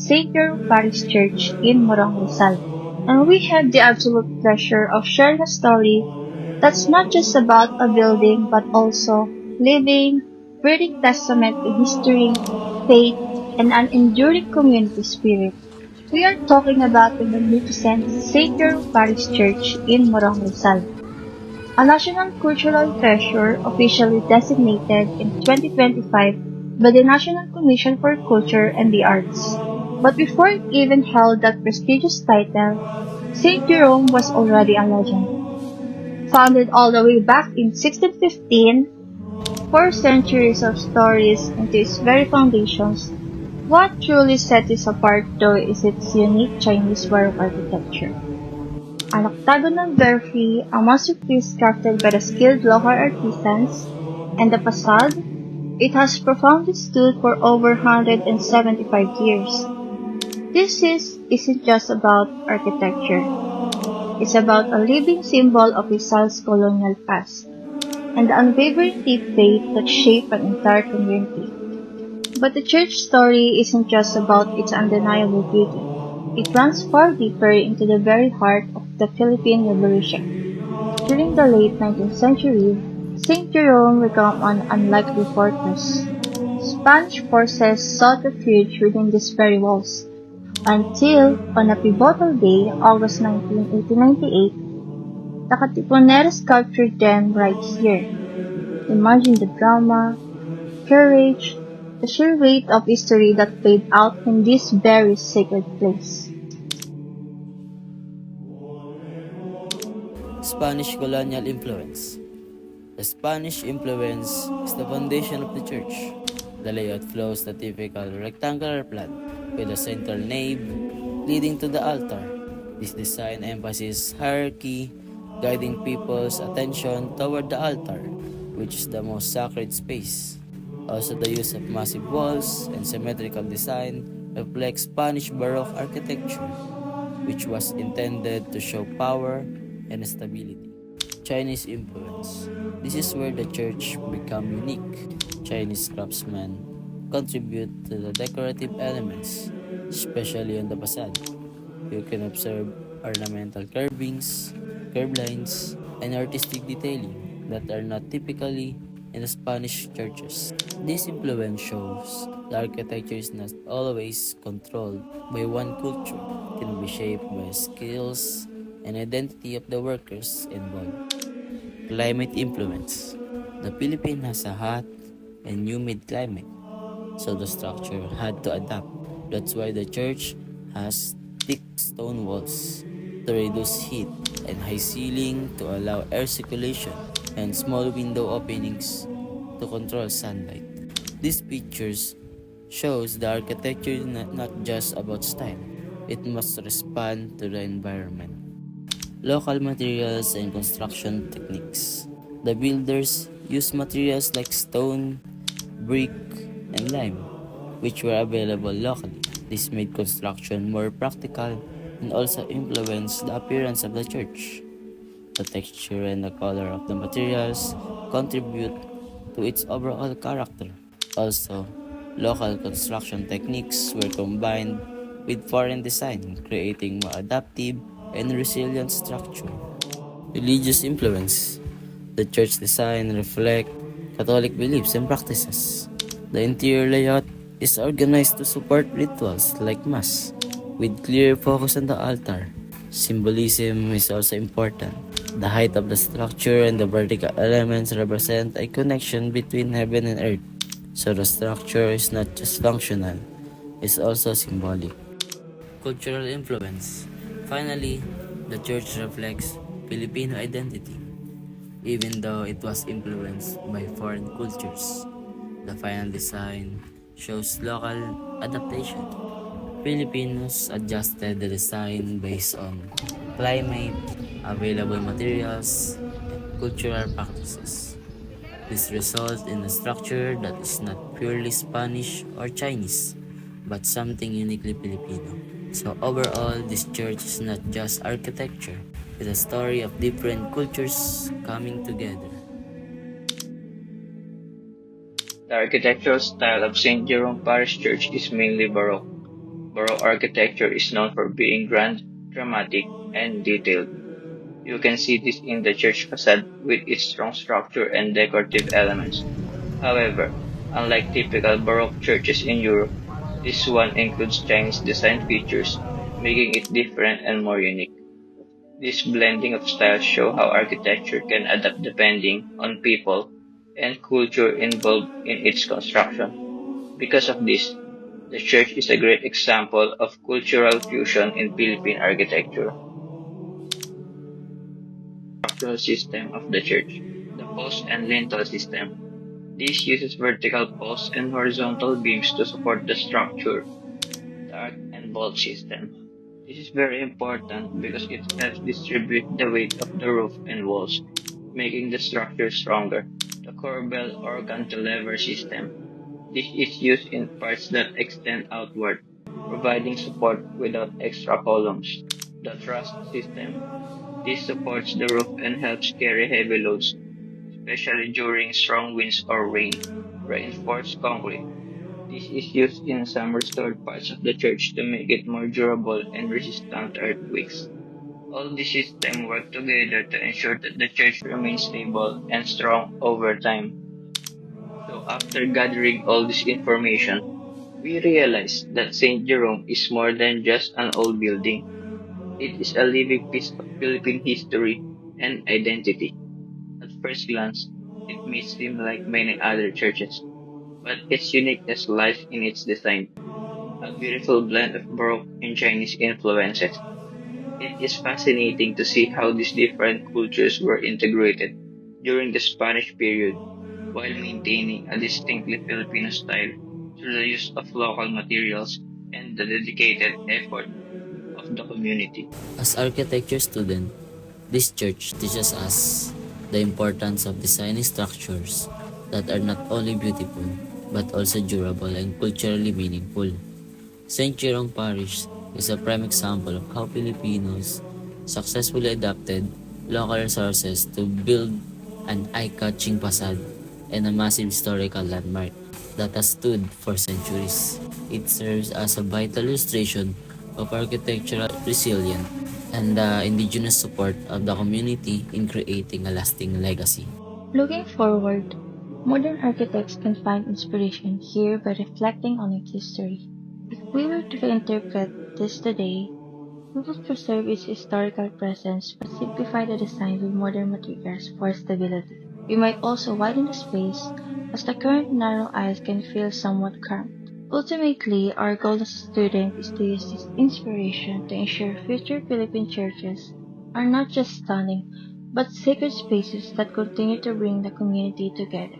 St. Jerome Parish Church in Morong, Rizal. And we have the absolute pleasure of sharing a story that's not just about a building but also living, breathing testament to history, faith, and an enduring community spirit. We are talking about the magnificent St. Jerome Parish Church in Morong, Rizal, a national cultural treasure officially designated in 2025 by the National Commission for Culture and the Arts. But before it even held that prestigious title, St. Jerome was already a legend. Founded all the way back in 1615, 4 centuries of stories into its very foundations, what truly sets it apart though is its unique Chinese Baroque architecture. An octagonal belfry, a masterpiece crafted by the skilled local artisans, and the facade, it has profoundly stood for over 175 years. Isn't just about architecture. It's about a living symbol of Rizal's colonial past and the unwavering deep faith that shaped an entire community. But the church story isn't just about its undeniable beauty. It runs far deeper into the very heart of the Philippine Revolution. During the late 19th century, St. Jerome became an unlikely fortress. Spanish forces sought refuge within these very walls, until, on a pivotal day, August 19, 1898, the Katipuneros captured them right here. Imagine the drama, courage, the sheer weight of history that played out in this very sacred place. Spanish colonial influence. The Spanish influence is the foundation of the church. The layout follows the typical rectangular plan with a central nave leading to the altar. This design emphasizes hierarchy, guiding people's attention toward the altar, which is the most sacred space. Also, the use of massive walls and symmetrical design reflects Spanish Baroque architecture, which was intended to show power and stability. Chinese influence. This is where the church become unique. Chinese craftsmen contribute to the decorative elements, especially on the facade. You can observe ornamental carvings, curved lines, and artistic detailing that are not typically in the Spanish churches. This influence shows the architecture is not always controlled by one culture. It can be shaped by skills and identity of the workers involved. Climate influence. The Philippines has a hot and humid climate, so the structure had to adapt. That's why the church has thick stone walls to reduce heat and high ceiling to allow air circulation and small window openings to control sunlight. These pictures shows the architecture is not just about style. It must respond to the environment. Local materials and construction techniques. The builders used materials like stone, brick, and lime, which were available locally. This made construction more practical and also influenced the appearance of the church. The texture and the color of the materials contribute to its overall character. Also, local construction techniques were combined with foreign design, creating more adaptive and resilient structure. Religious influence. The church design reflect Catholic beliefs and practices. The interior layout is organized to support rituals like Mass, with clear focus on the altar. Symbolism is also important. The height of the structure and the vertical elements represent a connection between heaven and earth. So the structure is not just functional, it's also symbolic. Cultural influence. Finally, the church reflects Filipino identity, even though it was influenced by foreign cultures. The final design shows local adaptation. Filipinos adjusted the design based on climate, available materials, and cultural practices. This results in a structure that is not purely Spanish or Chinese, but something uniquely Filipino. So overall, this church is not just architecture, it's a story of different cultures coming together. The architectural style of St. Jerome Parish Church is mainly Baroque. Baroque architecture is known for being grand, dramatic, and detailed. You can see this in the church facade with its strong structure and decorative elements. However, unlike typical Baroque churches in Europe, this one includes Chinese design features, making it different and more unique. This blending of styles show how architecture can adapt depending on people and culture involved in its construction. Because of this, the church is a great example of cultural fusion in Philippine architecture. Structural system of the church. The post and lintel system. This uses vertical posts and horizontal beams to support the structure. The arc and bolt system. This is very important because it helps distribute the weight of the roof and walls, making the structure stronger. The corbel or cantilever system. This is used in parts that extend outward, providing support without extra columns. The truss system. This supports the roof and helps carry heavy loads, especially during strong winds or rain. Reinforced concrete. This is used in some restored parts of the church to make it more durable and resistant to earthquakes. All these systems work together to ensure that the church remains stable and strong over time. So after gathering all this information, we realize that St. Jerome is more than just an old building. It is a living piece of Philippine history and identity. At first glance, it may seem like many other churches, but its uniqueness lies in its design, a beautiful blend of Baroque and Chinese influences. It is fascinating to see how these different cultures were integrated during the Spanish period while maintaining a distinctly Filipino style through the use of local materials and the dedicated effort of the community. As architecture student, this church teaches us the importance of designing structures that are not only beautiful but also durable and culturally meaningful. St. Jerome Parish is a prime example of how Filipinos successfully adapted local resources to build an eye-catching facade and a massive historical landmark that has stood for centuries. It serves as a vital illustration of architectural resilience and the indigenous support of the community in creating a lasting legacy. Looking forward, modern architects can find inspiration here by reflecting on its history. If we were to reinterpret this today, we would preserve its historical presence but simplify the design with modern materials for stability. We might also widen the space, as the current narrow aisles can feel somewhat cramped. Ultimately, our goal as students is to use this inspiration to ensure future Philippine churches are not just stunning, but sacred spaces that continue to bring the community together.